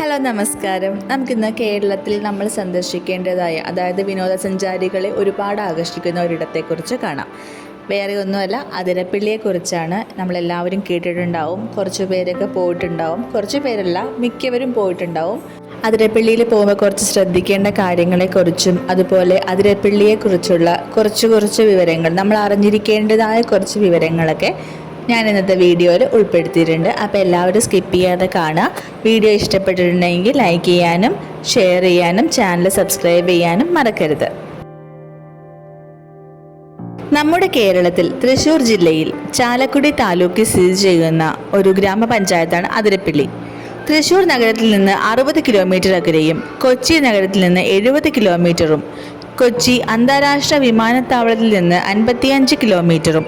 Hello നമസ്കാരം. നമുക്കിന്ന് കേരളത്തിൽ നമ്മൾ സന്ദർശിക്കേണ്ടതായ അതായത് വിനോദസഞ്ചാരികളെ ഒരുപാട് ആകർഷിക്കുന്ന ഒരിടത്തെക്കുറിച്ച് കാണാം. വേറെ ഒന്നുമല്ല, അതിരപ്പള്ളിയെക്കുറിച്ചാണ്. നമ്മളെല്ലാവരും കേട്ടിട്ടുണ്ടാവും, കുറച്ച് പേരൊക്കെ പോയിട്ടുണ്ടാവും, കുറച്ച് പേരല്ല മിക്കവരും പോയിട്ടുണ്ടാവും. അതിരപ്പള്ളിയിൽ പോകുമ്പോൾ കുറച്ച് ശ്രദ്ധിക്കേണ്ട കാര്യങ്ങളെക്കുറിച്ചും അതുപോലെ അതിരപ്പള്ളിയെക്കുറിച്ചുള്ള കുറച്ച് വിവരങ്ങൾ, നമ്മൾ അറിഞ്ഞിരിക്കേണ്ടതായ കുറച്ച് വിവരങ്ങളൊക്കെ ഞാൻ ഇന്നത്തെ വീഡിയോയിൽ ഉൾപ്പെടുത്തിയിട്ടുണ്ട്. അപ്പോൾ എല്ലാവരും സ്കിപ്പ് ചെയ്യാതെ കാണുക. വീഡിയോ ഇഷ്ടപ്പെട്ടിട്ടുണ്ടെങ്കിൽ ലൈക്ക് ചെയ്യാനും ഷെയർ ചെയ്യാനും ചാനൽ സബ്സ്ക്രൈബ് ചെയ്യാനും മറക്കരുത്. നമ്മുടെ കേരളത്തിൽ തൃശ്ശൂർ ജില്ലയിൽ ചാലക്കുടി താലൂക്കിൽ സ്ഥിതി ചെയ്യുന്ന ഒരു ഗ്രാമപഞ്ചായത്താണ് അതിരപ്പള്ളി. തൃശ്ശൂർ നഗരത്തിൽ നിന്ന് 60 കിലോമീറ്റർ അകലെയും കൊച്ചി നഗരത്തിൽ നിന്ന് 70 കിലോമീറ്ററും കൊച്ചി അന്താരാഷ്ട്ര വിമാനത്താവളത്തിൽ നിന്ന് 55 കിലോമീറ്ററും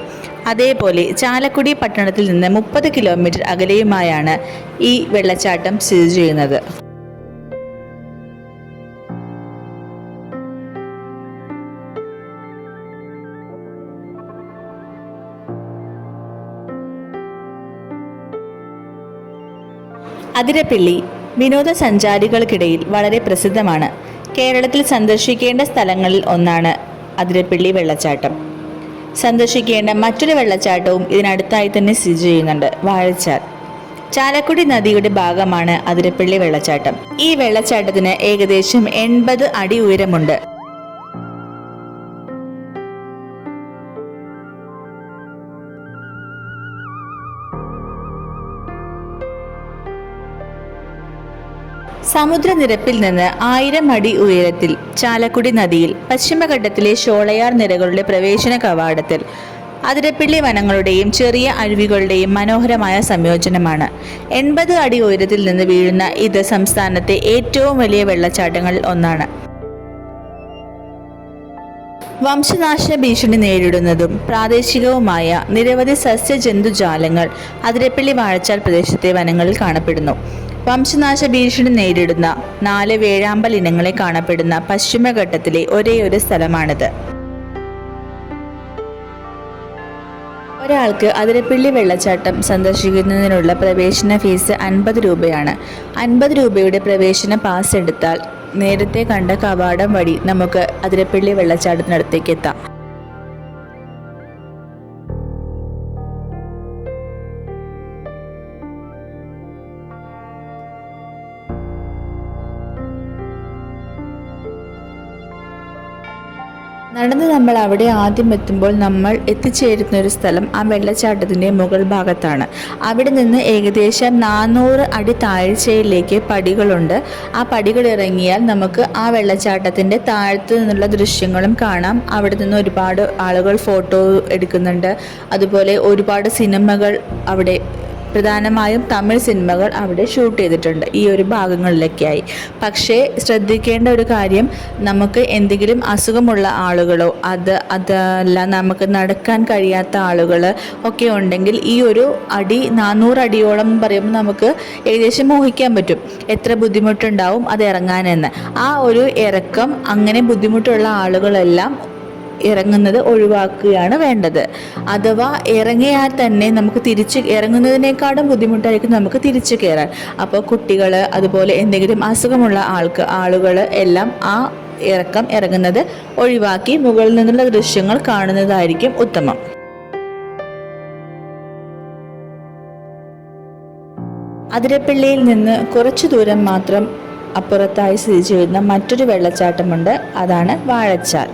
അതേപോലെ ചാലക്കുടി പട്ടണത്തിൽ നിന്ന് 30 കിലോമീറ്റർ അകലെയുമായാണ് ഈ വെള്ളച്ചാട്ടം സ്ഥിതി ചെയ്യുന്നത്. അതിരപ്പള്ളി വിനോദസഞ്ചാരികൾക്കിടയിൽ വളരെ പ്രസിദ്ധമാണ്. കേരളത്തിൽ സന്ദർശിക്കേണ്ട സ്ഥലങ്ങളിൽ ഒന്നാണ് അതിരപ്പള്ളി വെള്ളച്ചാട്ടം. സന്ദർശിക്കേണ്ട മറ്റൊരു വെള്ളച്ചാട്ടവും ഇതിനടുത്തായി തന്നെ സ്ഥിതി ചെയ്യുന്നുണ്ട്, വാഴച്ചാൽ. ചാലക്കുടി നദിയുടെ ഭാഗമാണ് അതിരപ്പള്ളി വെള്ളച്ചാട്ടം. ഈ വെള്ളച്ചാട്ടത്തിന് ഏകദേശം 80 അടി ഉയരമുണ്ട്. സമുദ്രനിരപ്പിൽ നിന്ന് 1000 അടി ഉയരത്തിൽ ചാലക്കുടി നദിയിൽ പശ്ചിമഘട്ടത്തിലെ ഷോളയാർ നിരകളുടെ പ്രവേശന കവാടത്തിൽ അതിരപ്പള്ളി വനങ്ങളുടെയും ചെറിയ അരുവികളുടെയും മനോഹരമായ സംയോജനമാണ്. 80 അടി ഉയരത്തിൽ നിന്ന് വീഴുന്ന ഇത് സംസ്ഥാനത്തെ ഏറ്റവും വലിയ വെള്ളച്ചാട്ടങ്ങളിൽ ഒന്നാണ്. വംശനാശ ഭീഷണി നേരിടുന്നതും പ്രാദേശികവുമായ നിരവധി സസ്യജന്തുജാലങ്ങൾ അതിരപ്പള്ളി വാഴച്ചാൽ പ്രദേശത്തെ വനങ്ങളിൽ കാണപ്പെടുന്നു. വംശനാശ ഭീഷണി നേരിടുന്ന 4 വേഴാമ്പൽ ഇനങ്ങളെ കാണപ്പെടുന്ന പശ്ചിമഘട്ടത്തിലെ ഒരേയൊരു സ്ഥലമാണിത്. ഒരാൾക്ക് അതിരപ്പള്ളി വെള്ളച്ചാട്ടം സന്ദർശിക്കുന്നതിനുള്ള പ്രവേശന ഫീസ് 50 രൂപയാണ്. 50 രൂപയുടെ പ്രവേശന പാസ് എടുത്താൽ നേരത്തെ കണ്ട കവാടം വഴി നമുക്ക് അതിരപ്പള്ളി വെള്ളച്ചാട്ടത്തിനടുത്തേക്ക് എത്താം. നടന്ന് നമ്മൾ അവിടെ ആദ്യം എത്തുമ്പോൾ നമ്മൾ എത്തിച്ചേരുന്ന ഒരു സ്ഥലം ആ വെള്ളച്ചാട്ടത്തിൻ്റെ മുകൾ ഭാഗത്താണ്. അവിടെ നിന്ന് ഏകദേശം 400 അടി താഴ്ചയിലേക്ക് പടികളുണ്ട്. ആ പടികൾ ഇറങ്ങിയാൽ നമുക്ക് ആ വെള്ളച്ചാട്ടത്തിൻ്റെ താഴത്തു നിന്നുള്ള ദൃശ്യങ്ങളും കാണാം. അവിടെ നിന്ന് ഒരുപാട് ആളുകൾ ഫോട്ടോ എടുക്കുന്നുണ്ട്. അതുപോലെ ഒരുപാട് സിനിമകൾ അവിടെ, പ്രധാനമായും തമിഴ് സിനിമകൾ അവിടെ ഷൂട്ട് ചെയ്തിട്ടുണ്ട് ഈ ഒരു ഭാഗങ്ങളിലൊക്കെയായി. പക്ഷേ ശ്രദ്ധിക്കേണ്ട ഒരു കാര്യം, നമുക്ക് എന്തെങ്കിലും അസുഖമുള്ള ആളുകളോ അതല്ല നമുക്ക് നടക്കാൻ കഴിയാത്ത ആളുകൾ ഒക്കെ ഉണ്ടെങ്കിൽ ഈ ഒരു 400 അടിയോളം പറയുമ്പോൾ നമുക്ക് ഏകദേശം ഊഹിക്കാൻ പറ്റും എത്ര ബുദ്ധിമുട്ടുണ്ടാവും അത് ഇറങ്ങാനെന്ന്. ആ ഒരു ഇറക്കം, അങ്ങനെ ബുദ്ധിമുട്ടുള്ള ആളുകളെല്ലാം ഇറങ്ങുന്നത് ഒഴിവാക്കുകയാണ് വേണ്ടത്. അഥവാ ഇറങ്ങിയാൽ തന്നെ നമുക്ക് ഇറങ്ങുന്നതിനേക്കാളും ബുദ്ധിമുട്ടായിരിക്കും നമുക്ക് തിരിച്ചു കയറാൻ. അപ്പോൾ കുട്ടികൾ, അതുപോലെ എന്തെങ്കിലും അസുഖമുള്ള ആളുകൾ എല്ലാം ആ ഇറങ്ങുന്നത് ഒഴിവാക്കി മുകളിൽ നിന്നുള്ള ദൃശ്യങ്ങൾ കാണുന്നതായിരിക്കും ഉത്തമം. അതിരപ്പള്ളിയിൽ നിന്ന് കുറച്ചു ദൂരം മാത്രം അപ്പുറത്തായി സ്ഥിതി ചെയ്യുന്ന മറ്റൊരു വെള്ളച്ചാട്ടമുണ്ട്, അതാണ് വാഴച്ചാൽ.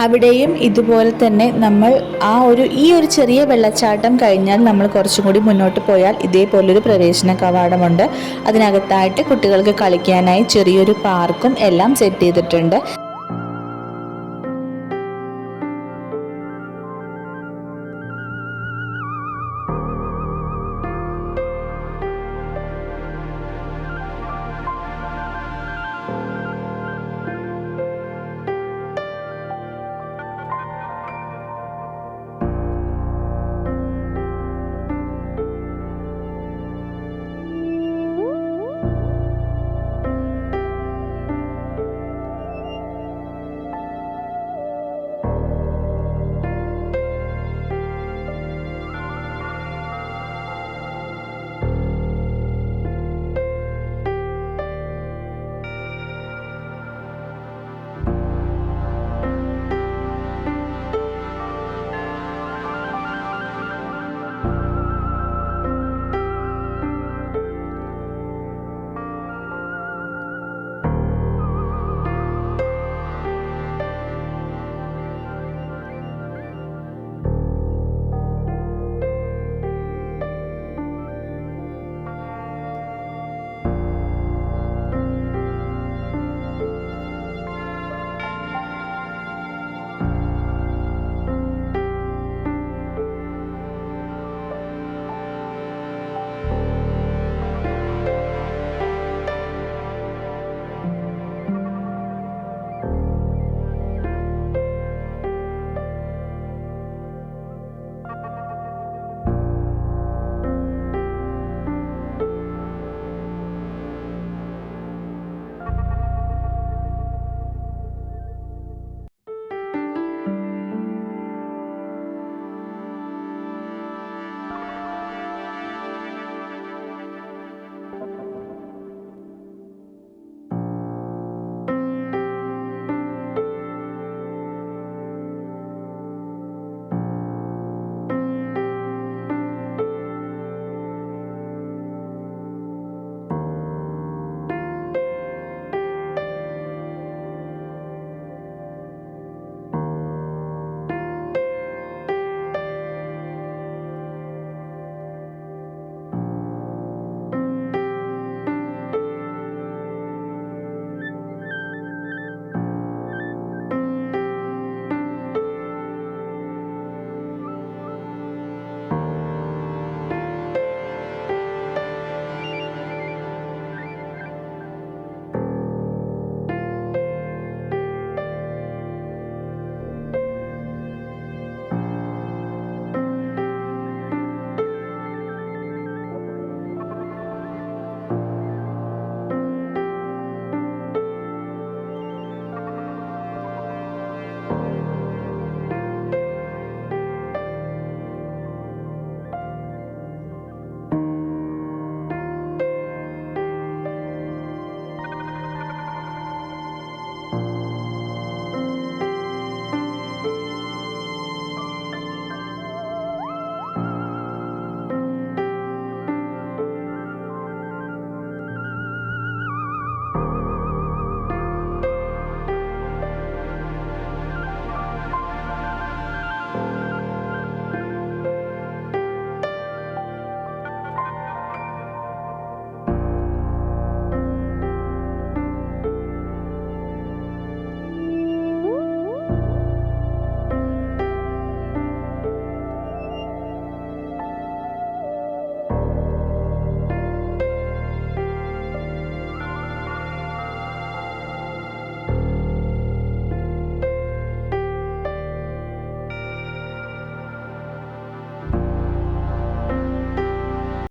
അവിടെയും ഇതുപോലെ തന്നെ നമ്മൾ ഈ ഒരു ചെറിയ വെള്ളച്ചാട്ടം കഴിഞ്ഞാൽ നമ്മൾ കുറച്ചും കൂടി മുന്നോട്ട് പോയാൽ ഇതേപോലൊരു പ്രവേശന കവാടമുണ്ട്. അതിനകത്തായിട്ട് കുട്ടികൾക്ക് കളിക്കാനായി ചെറിയൊരു പാർക്കും എല്ലാം സെറ്റ് ചെയ്തിട്ടുണ്ട്.